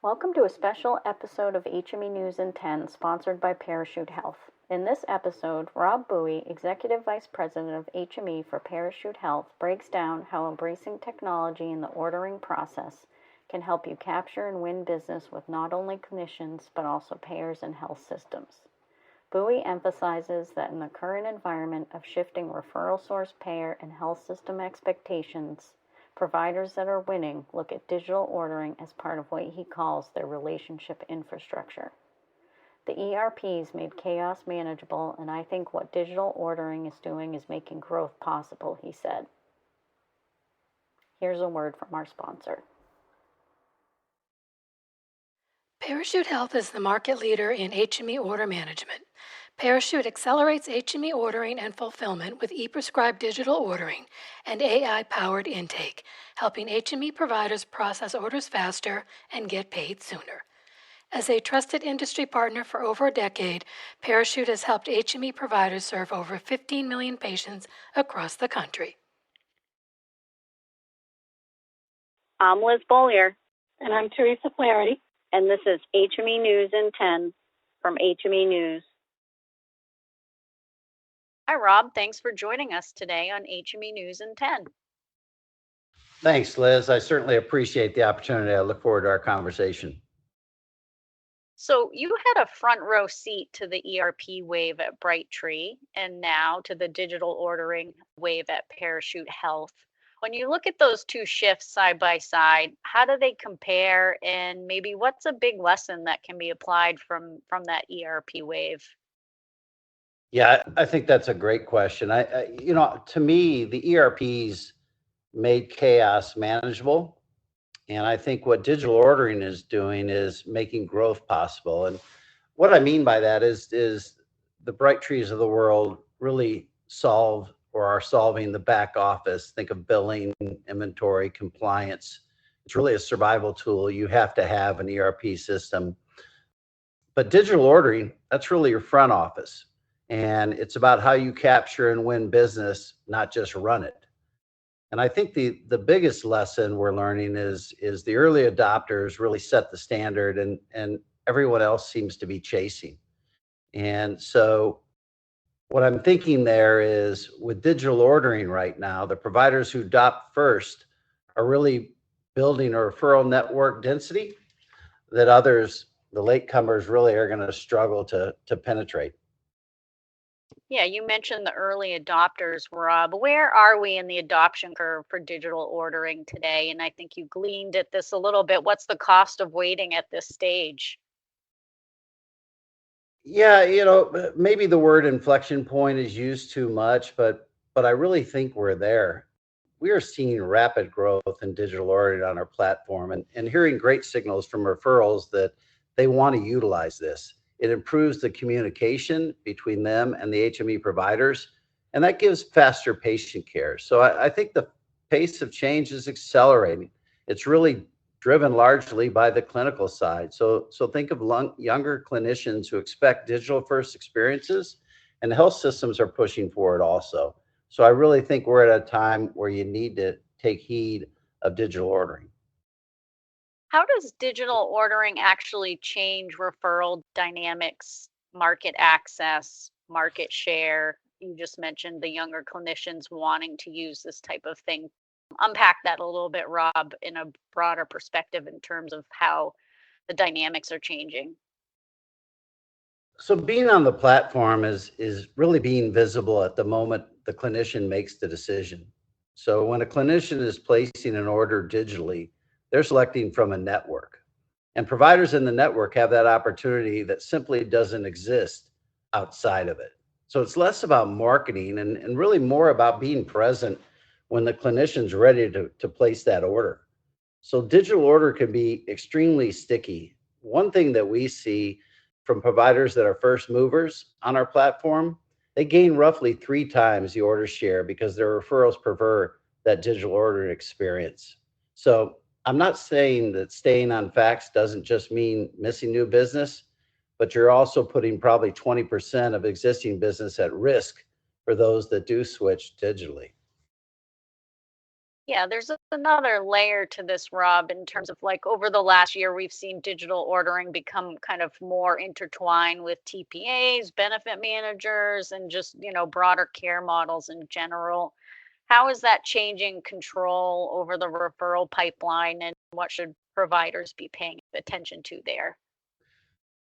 Welcome to a special episode of HME News in 10, sponsored by Parachute Health. In this episode, Rob Boeye, Executive Vice President of HME for Parachute Health, breaks down how embracing technology in the ordering process can help you capture and win business with not only clinicians, but also payers and health systems. Boeye emphasizes that in the current environment of shifting referral source payer and health system expectations, providers that are winning look at digital ordering as part of what he calls their relationship infrastructure. The ERPs made chaos manageable, and I think what digital ordering is doing is making growth possible, he said. Here's a word from our sponsor. Parachute Health is the market leader in HME order management. Parachute accelerates HME ordering and fulfillment with e-prescribed digital ordering and AI-powered intake, helping HME providers process orders faster and get paid sooner. As a trusted industry partner for over a decade, Parachute has helped HME providers serve over 15 million patients across the country. I'm Liz Beaulieu. And I'm Theresa Flaherty. And this is HME News in 10 from HME News. Hi, Rob. Thanks for joining us today on HME News in 10. Thanks, Liz. I certainly appreciate the opportunity. I look forward to our conversation. So you had a front row seat to the ERP wave at Brightree and now to the digital ordering wave at Parachute Health. When you look at those two shifts side by side, how do they compare, and maybe what's a big lesson that can be applied from that ERP wave? Yeah, I think that's a great question. To me, the ERPs made chaos manageable. And I think what digital ordering is doing is making growth possible. And what I mean by that is the Brightrees of the world really solve or are solving the back office. Think of billing, inventory, compliance. It's really a survival tool. You have to have an ERP system. But digital ordering, that's really your front office. And it's about how you capture and win business, not just run it. And I think the biggest lesson we're learning is the early adopters really set the standard, and everyone else seems to be chasing. And so what I'm thinking there is with digital ordering right now, the providers who adopt first are really building a referral network density that others, the latecomers, really are going to struggle to penetrate. Yeah, you mentioned the early adopters, Rob. Where are we in the adoption curve for digital ordering today? And I think you gleaned at this a little bit. What's the cost of waiting at this stage? Yeah, maybe the word inflection point is used too much, but I really think we're there. We are seeing rapid growth in digital ordering on our platform and hearing great signals from referrals that they want to utilize this. It improves the communication between them and the HME providers, and that gives faster patient care. So I think the pace of change is accelerating. It's really driven largely by the clinical side. So think of younger clinicians who expect digital first experiences, and health systems are pushing for it also. So I really think we're at a time where you need to take heed of digital ordering. How does digital ordering actually change referral dynamics, market access, market share? You just mentioned the younger clinicians wanting to use this type of thing. Unpack that a little bit, Rob, in a broader perspective in terms of how the dynamics are changing. So being on the platform is really being visible at the moment the clinician makes the decision. So when a clinician is placing an order digitally, they're selecting from a network. And providers in the network have that opportunity that simply doesn't exist outside of it. So it's less about marketing and really more about being present when the clinician's ready to place that order. So digital order can be extremely sticky. One thing that we see from providers that are first movers on our platform, they gain roughly 3 times the order share because their referrals prefer that digital ordering experience. So I'm not saying that staying on fax doesn't just mean missing new business, but you're also putting probably 20% of existing business at risk for those that do switch digitally. Yeah, there's another layer to this, Rob, in terms of like over the last year, we've seen digital ordering become kind of more intertwined with TPAs, benefit managers, and just, broader care models in general. How is that changing control over the referral pipeline, and what should providers be paying attention to there?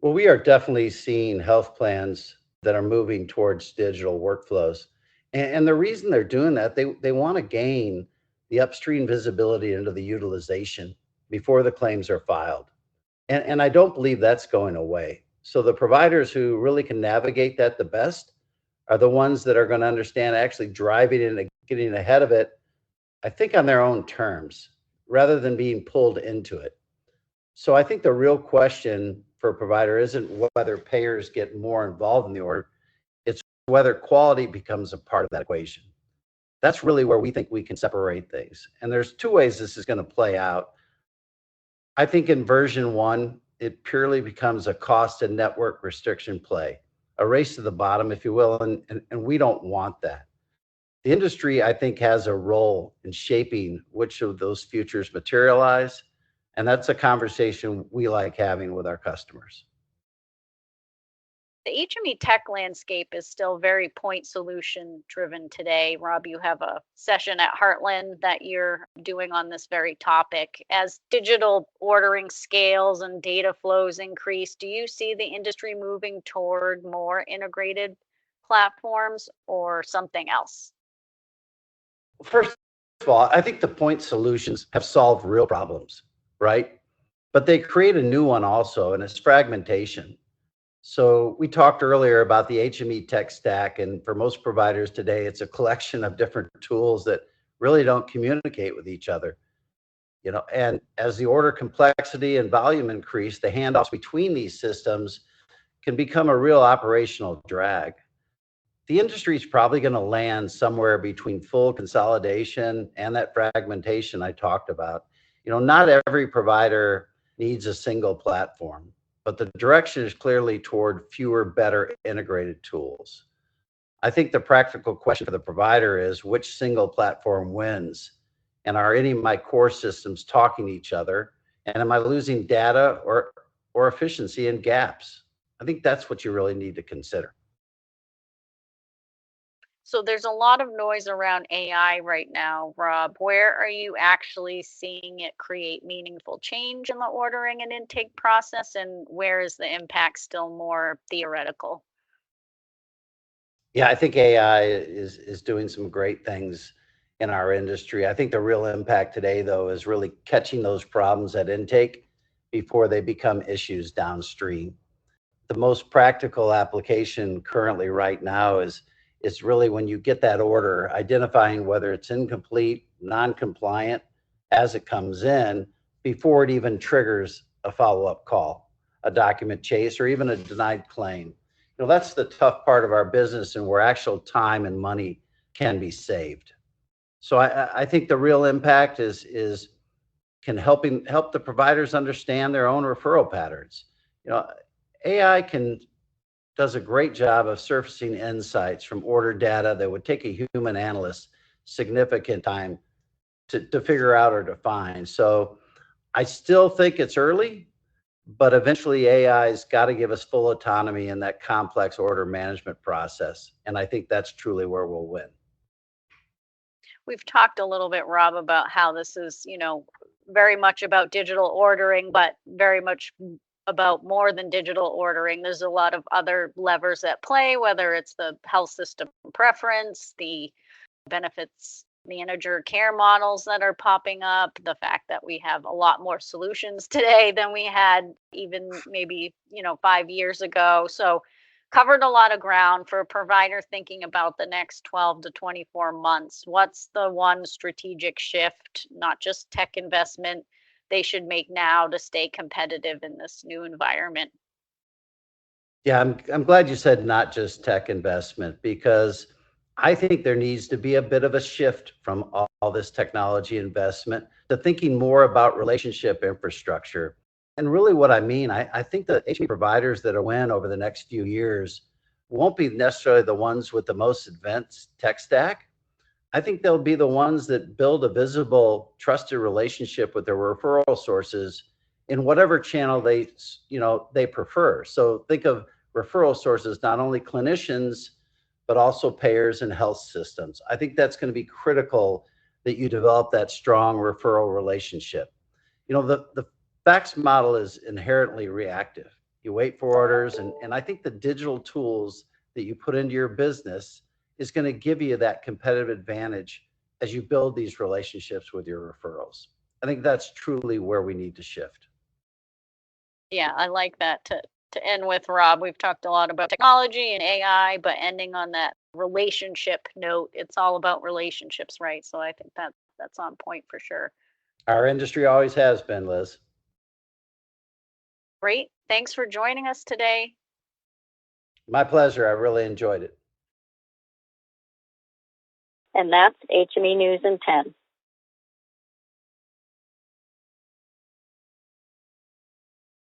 Well, we are definitely seeing health plans that are moving towards digital workflows. And the reason they're doing that, they want to gain the upstream visibility into the utilization before the claims are filed. And I don't believe that's going away. So the providers who really can navigate that the best are the ones that are going to understand actually driving it and getting ahead of it, I think on their own terms, rather than being pulled into it. So I think the real question for a provider isn't whether payers get more involved in the order, it's whether quality becomes a part of that equation. That's really where we think we can separate things. And there's two ways this is going to play out. I think in version one, it purely becomes a cost and network restriction play, a race to the bottom, if you will. And we don't want that. The industry, I think, has a role in shaping which of those futures materialize. And that's a conversation we like having with our customers. The HME tech landscape is still very point solution driven today. Rob, you have a session at Heartland that you're doing on this very topic. As digital ordering scales and data flows increase, do you see the industry moving toward more integrated platforms or something else? First of all, I think the point solutions have solved real problems, right? But they create a new one also, and it's fragmentation. So we talked earlier about the HME tech stack, and for most providers today, it's a collection of different tools that really don't communicate with each other. And as the order complexity and volume increase, the handoffs between these systems can become a real operational drag. The industry is probably going to land somewhere between full consolidation and that fragmentation I talked about. Not every provider needs a single platform, but the direction is clearly toward fewer, better integrated tools. I think the practical question for the provider is which single platform wins? And are any of my core systems talking to each other? And am I losing data or efficiency and gaps? I think that's what you really need to consider. So there's a lot of noise around AI right now, Rob. Where are you actually seeing it create meaningful change in the ordering and intake process, and where is the impact still more theoretical? Yeah, I think AI is doing some great things in our industry. I think the real impact today, though, is really catching those problems at intake before they become issues downstream. The most practical application currently right now is really when you get that order, identifying whether it's incomplete, non-compliant as it comes in before it even triggers a follow-up call, a document chase, or even a denied claim. That's the tough part of our business and where actual time and money can be saved. So I think the real impact is can help the providers understand their own referral patterns. You know, AI can does a great job of surfacing insights from order data that would take a human analyst significant time to figure out or define. So I still think it's early, but eventually AI's got to give us full autonomy in that complex order management process. And I think that's truly where we'll win. We've talked a little bit, Rob, about how this is, very much about digital ordering, but very much about more than digital ordering. There's a lot of other levers at play, whether it's the health system preference, the benefits manager care models that are popping up, the fact that we have a lot more solutions today than we had even maybe, 5 years ago. So covered a lot of ground for a provider thinking about the next 12 to 24 months. What's the one strategic shift, not just tech investment, they should make now to stay competitive in this new environment? Yeah, I'm glad you said not just tech investment, because I think there needs to be a bit of a shift from all this technology investment to thinking more about relationship infrastructure. And really what I mean, I think the HME providers that will win over the next few years won't be necessarily the ones with the most advanced tech stack, I think they'll be the ones that build a visible, trusted relationship with their referral sources in whatever channel they prefer. So think of referral sources, not only clinicians, but also payers and health systems. I think that's going to be critical that you develop that strong referral relationship. The fax model is inherently reactive. You wait for orders, and I think the digital tools that you put into your business is going to give you that competitive advantage as you build these relationships with your referrals. I think that's truly where we need to shift. Yeah, I like that. To end with, Rob, we've talked a lot about technology and AI, but ending on that relationship note, it's all about relationships, right? So I think that's on point for sure. Our industry always has been, Liz. Great. Thanks for joining us today. My pleasure. I really enjoyed it. And that's HME News in 10.